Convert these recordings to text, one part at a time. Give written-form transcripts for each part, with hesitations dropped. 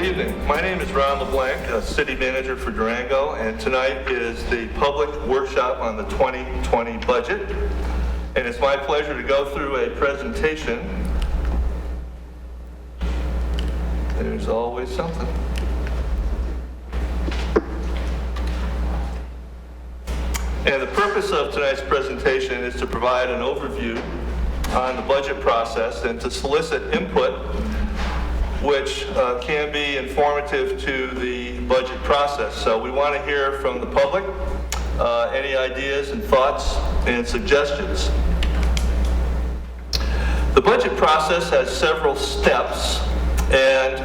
Good evening. My name is Ron LeBlanc, City Manager for Durango, and tonight is the public workshop on the 2020 budget. And it's my pleasure to go through a presentation. There's always something. And the purpose of tonight's presentation is to provide an overview on the budget process and to solicit input which can be informative to the budget process. So we want to hear from the public any ideas and thoughts and suggestions. The budget process has several steps, and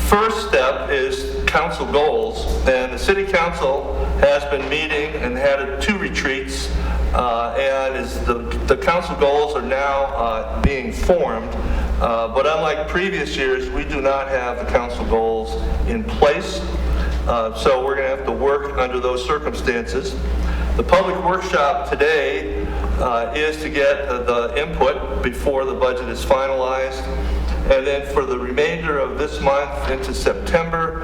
first step is council goals, and the city council has been meeting and had two retreats, and the council goals are now being formed. But unlike previous years, we do not have the council goals in place, so we're going to have to work under those circumstances. The public workshop today is to get the input before the budget is finalized, and then for the remainder of this month into September,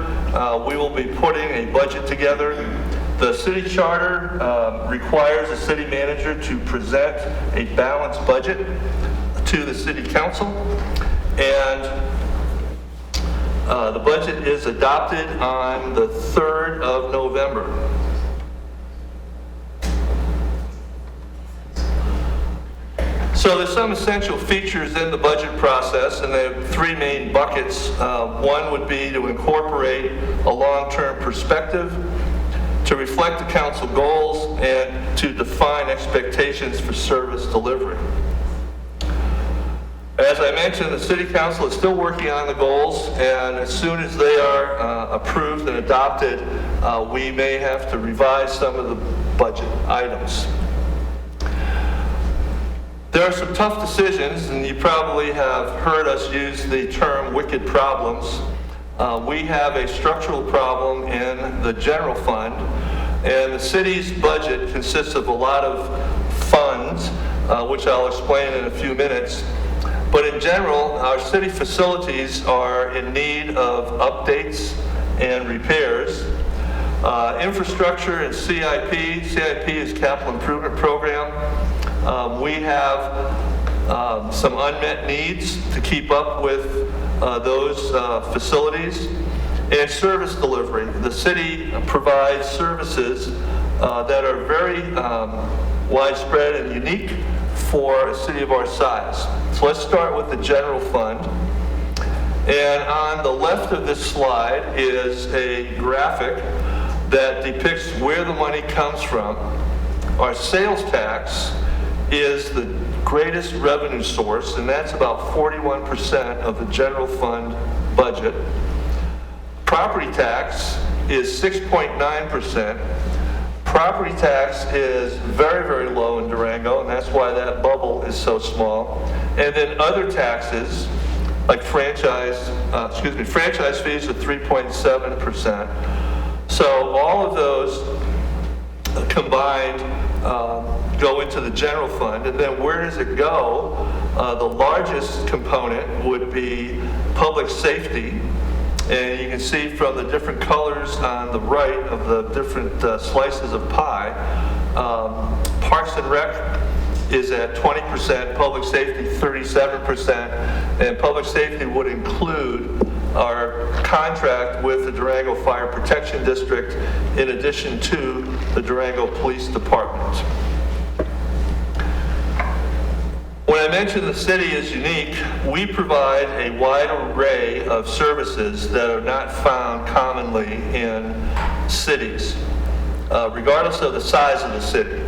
we will be putting a budget together. The city charter requires the city manager to present a balanced budget to the city council, and the budget is adopted on the 3rd of November. So there's some essential features in the budget process, and they have three main buckets. One would be to incorporate a long-term perspective, to reflect the council goals, and to define expectations for service delivery. As I mentioned, the City Council is still working on the goals, and as soon as they are approved and adopted, we may have to revise some of the budget items. There are some tough decisions, and you probably have heard us use the term wicked problems. We have a structural problem in the general fund, and the city's budget consists of a lot of funds, which I'll explain in a few minutes. But in general, our city facilities are in need of updates and repairs. Infrastructure and CIP. CIP is Capital Improvement Program. We have some unmet needs to keep up with those facilities. And service delivery. The city provides services that are very widespread and unique for a city of our size. So let's start with the general fund. And on the left of this slide is a graphic that depicts where the money comes from. Our sales tax is the greatest revenue source, and that's about 41% of the general fund budget. Property tax is 6.9%. Property tax is very, very low in Durango, and that's why that bubble is so small. And then other taxes, like franchise fees are 3.7%. So all of those combined go into the general fund. And then where does it go? The largest component would be public safety. And you can see from the different colors on the right of the different slices of pie, Parks and Rec is at 20%, public safety 37%, and public safety would include our contract with the Durango Fire Protection District in addition to the Durango Police Department. When I mentioned the city is unique, we provide a wide array of services that are not found commonly in cities, regardless of the size of the city.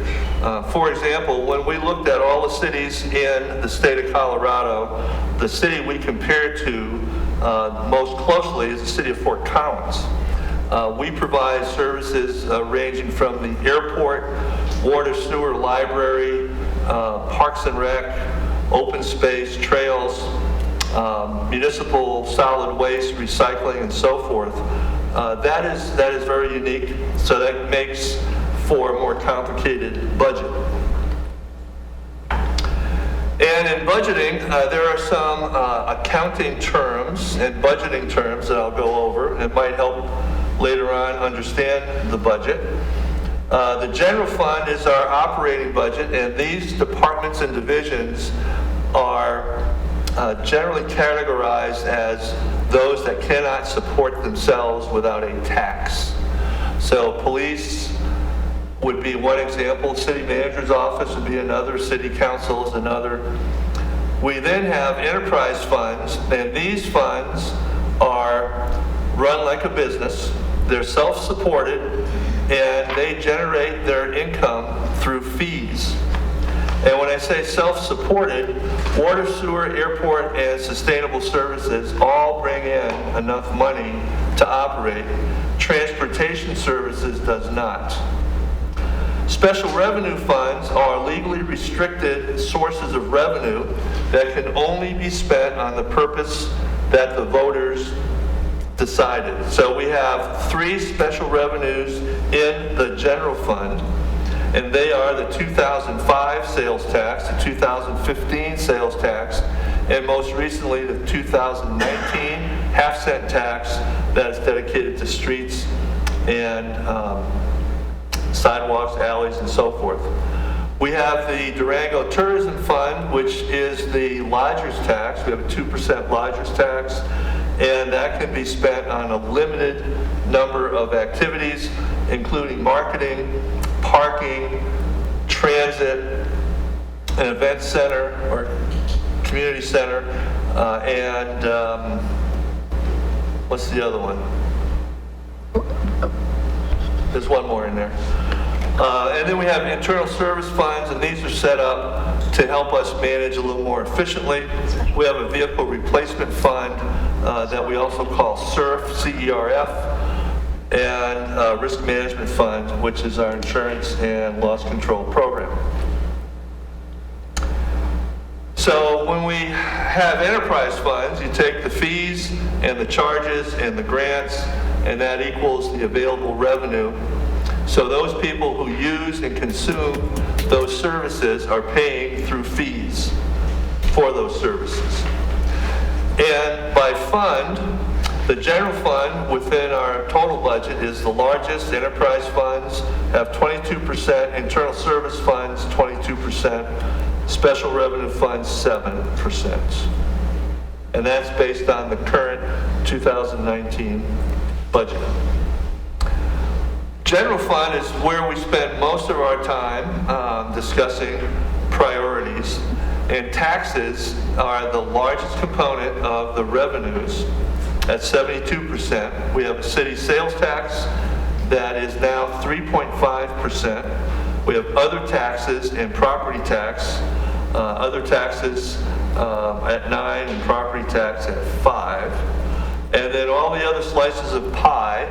For example, when we looked at all the cities in the state of Colorado, the city we compared to most closely is the city of Fort Collins. We provide services ranging from the airport, water, sewer, library, Parks and Rec, open space, trails, municipal solid waste, recycling, and so forth. That is very unique, so that makes for a more complicated budget. And in budgeting, there are some accounting terms and budgeting terms that I'll go over. It might help later on understand the budget. The general fund is our operating budget, and these departments and divisions are generally categorized as those that cannot support themselves without a tax. So police would be one example, city manager's office would be another, city council is another. We then have enterprise funds, and these funds are run like a business. They're self-supported, and they generate their income through fees. And when I say self-supported, water, sewer, airport, and sustainable services all bring in enough money to operate. Transportation services does not. Special revenue funds are legally restricted sources of revenue that can only be spent on the purpose that the voters decided. So we have 3 special revenues in the general fund, and they are the 2005 sales tax, the 2015 sales tax, and most recently the 2019 half-cent tax that is dedicated to streets and sidewalks, alleys, and so forth. We have the Durango Tourism Fund, which is the lodger's tax. We have a 2% lodger's tax, and that can be spent on a limited number of activities, including marketing, parking, transit, an event center or community center, and what's the other one? There's one more in there. And then we have internal service funds, and these are set up to help us manage a little more efficiently. We have a vehicle replacement fund that we also call CERF, C-E-R-F, and risk management fund, which is our insurance and loss control program. So when we have enterprise funds, you take the fees and the charges and the grants, and that equals the available revenue. So those people who use and consume those services are paying through fees for those services. And by fund, the general fund within our total budget is the largest. Enterprise funds have 22%, internal service funds 22%, special revenue funds 7%. And that's based on the current 2019 budget. General fund is where we spend most of our time discussing priorities, and taxes are the largest component of the revenues at 72%. We have a city sales tax that is now 3.5%. We have other taxes and property tax, other taxes at 9% and property tax at 5%. And then all the other slices of pie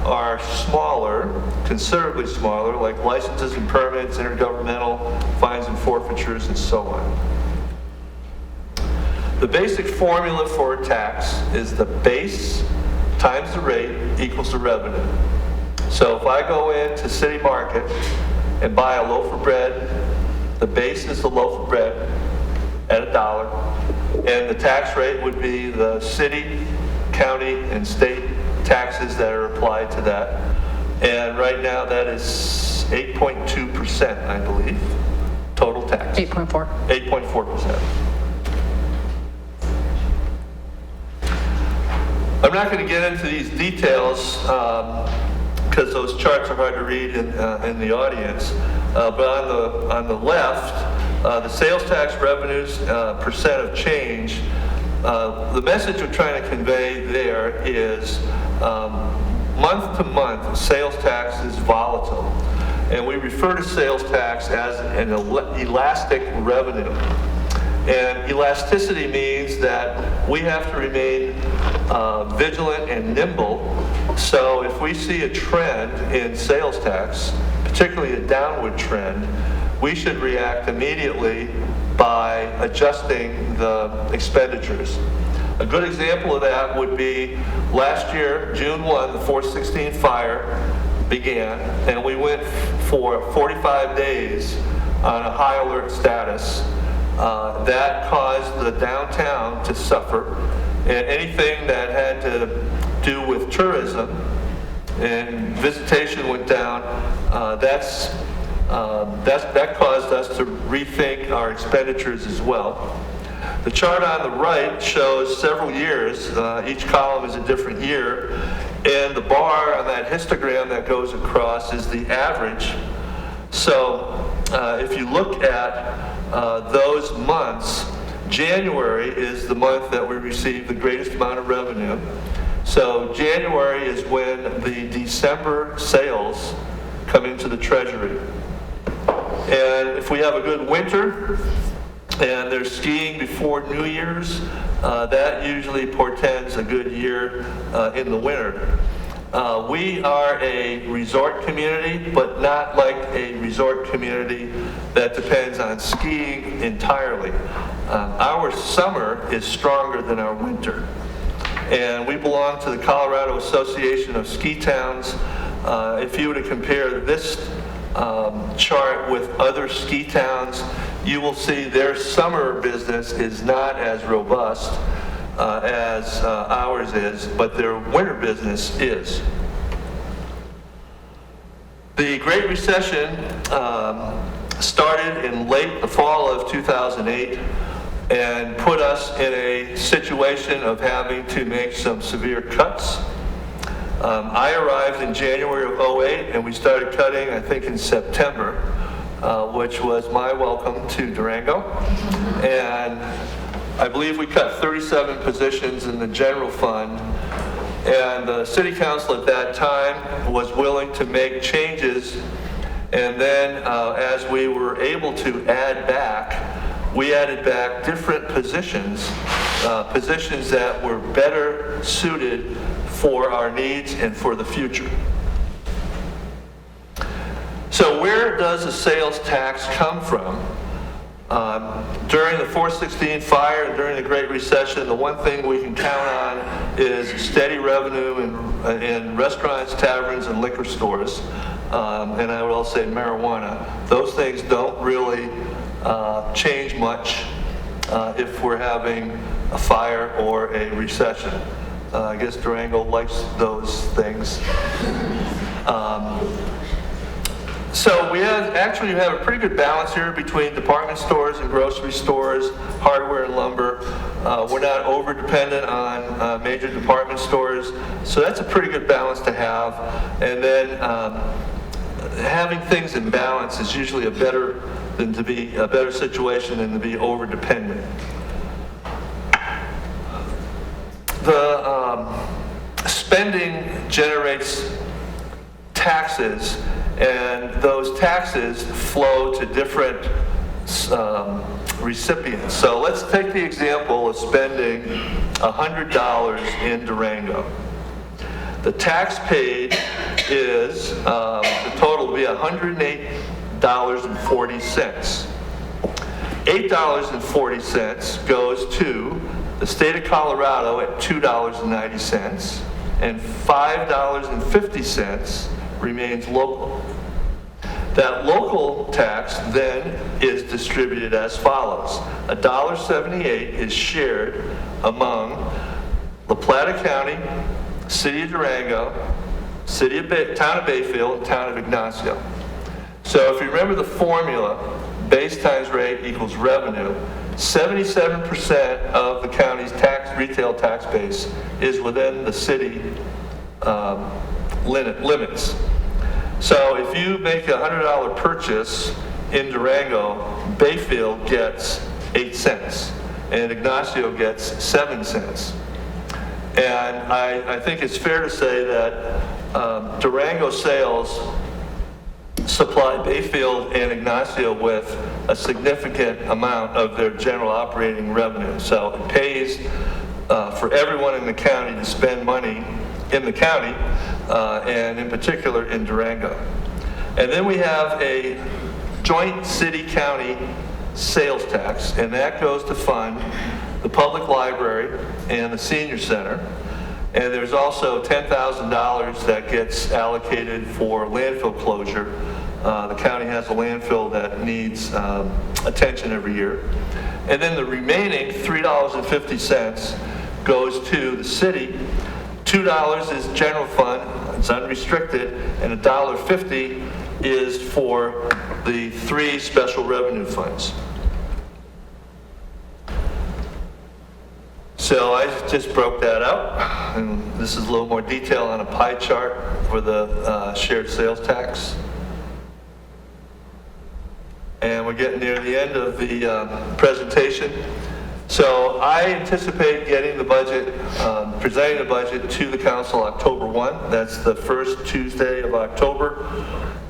are smaller, considerably smaller, like licenses and permits, intergovernmental, fines and forfeitures, and so on. The basic formula for a tax is the base times the rate equals the revenue. So if I go into City Market and buy a loaf of bread, the base is the loaf of bread at $1, and the tax rate would be the city, county, and state taxes that are applied to that. And right now that is 8.2%, I believe, total tax. 8.4. 8.4%. I'm not going to get into these details because those charts are hard to read in the audience. But on the left, the sales tax revenues percent of change. The message we're trying to convey there is month to month, sales tax is volatile. And we refer to sales tax as an elastic revenue. And elasticity means that we have to remain vigilant and nimble. So if we see a trend in sales tax, particularly a downward trend, we should react immediately by adjusting the expenditures. A good example of that would be last year, June 1, the 416 fire began, and we went for 45 days on a high alert status. That caused the downtown to suffer, and anything that had to do with tourism and visitation went down. That caused us to rethink our expenditures as well. The chart on the right shows several years. Each column is a different year, and the bar on that histogram that goes across is the average. So if you look at those months, January is the month that we receive the greatest amount of revenue. So January is when the December sales come into the treasury. And if we have a good winter and they're skiing before New Year's, that usually portends a good year in the winter. We are a resort community, but not like a resort community that depends on skiing entirely. Our summer is stronger than our winter. And we belong to the Colorado Association of Ski Towns. If you were to compare this chart with other ski towns, you will see their summer business is not as robust as ours is, but their winter business is. The Great Recession started in the fall of 2008 and put us in a situation of having to make some severe cuts. I arrived in January of 2008, and we started cutting, I think, in September, which was my welcome to Durango. And I believe we cut 37 positions in the general fund. And the city council at that time was willing to make changes. And then as we were able to add back, we added back different positions, positions that were better suited for our needs and for the future. So where does the sales tax come from? During the 416 fire and during the Great Recession, the one thing we can count on is steady revenue in restaurants, taverns, and liquor stores. And I would also say marijuana. Those things don't really change much if we're having a fire or a recession. I guess Durango likes those things. So we have a pretty good balance here between department stores and grocery stores, hardware and lumber. We're not over dependent on major department stores, so that's a pretty good balance to have. And then having things in balance is usually a better situation than to be over dependent. The spending generates taxes, and those taxes flow to different recipients. So let's take the example of spending $100 in Durango. The tax paid is, the total will be $108.40. $8.40 goes to the state of Colorado at $2.90, and $5.50 remains local. That local tax then is distributed as follows. $1.78 is shared among La Plata County, City of Durango, Town of Bayfield, and Town of Ignacio. So if you remember the formula, base times rate equals revenue, 77% of the county's retail tax base is within the city limits. So if you make a $100 purchase in Durango, Bayfield gets 8 cents and Ignacio gets 7 cents. And I think it's fair to say that Durango sales supply Bayfield and Ignacio with a significant amount of their general operating revenue. So it pays for everyone in the county to spend money in the county, and in particular in Durango. And then we have a joint city-county sales tax, and that goes to fund the public library and the senior center. And there's also $10,000 that gets allocated for landfill closure. The county has a landfill that needs attention every year. And then the remaining $3.50 goes to the city. $2 is general fund, it's unrestricted, and $1.50 is for the 3 special revenue funds. So I just broke that out, and this is a little more detail on a pie chart for the shared sales tax. And we're getting near the end of the presentation. So I anticipate getting the budget, presenting the budget to the council October 1. That's the first Tuesday of October.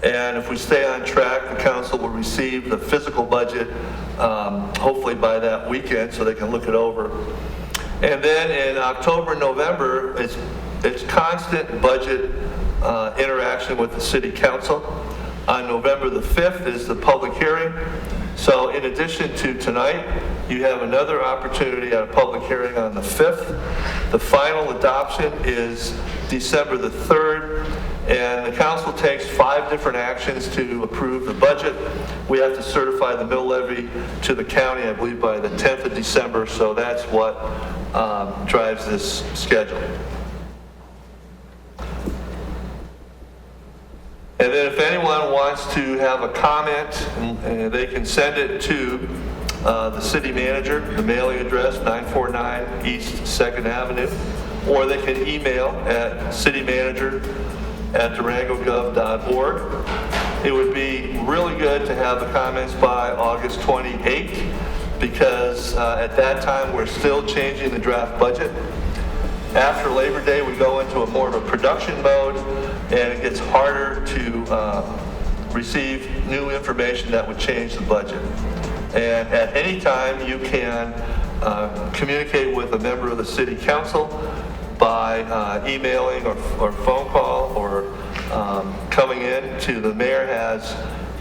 And if we stay on track, the council will receive the physical budget hopefully by that weekend so they can look it over. And then in October and November, it's constant budget interaction with the city council. On November the 5th is the public hearing. So in addition to tonight, you have another opportunity at a public hearing on the 5th. The final adoption is December the 3rd, and the council takes 5 different actions to approve the budget. We have to certify the mill levy to the county, I believe, by the 10th of December, so that's what drives this schedule. And then if anyone wants to have a comment, they can send it to the city manager, the mailing address 949 East 2nd Avenue, or they can email at citymanager@durangogov.org. It would be really good to have the comments by August 28th because at that time we're still changing the draft budget. After Labor Day, we go into a more of a production mode, and it gets harder to receive new information that would change the budget. And at any time, you can communicate with a member of the city council by emailing or phone call or coming in to the mayor has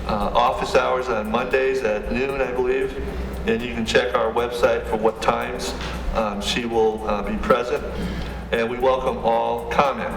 office hours on Mondays at noon, I believe, and you can check our website for what times she will be present. And we welcome all comment.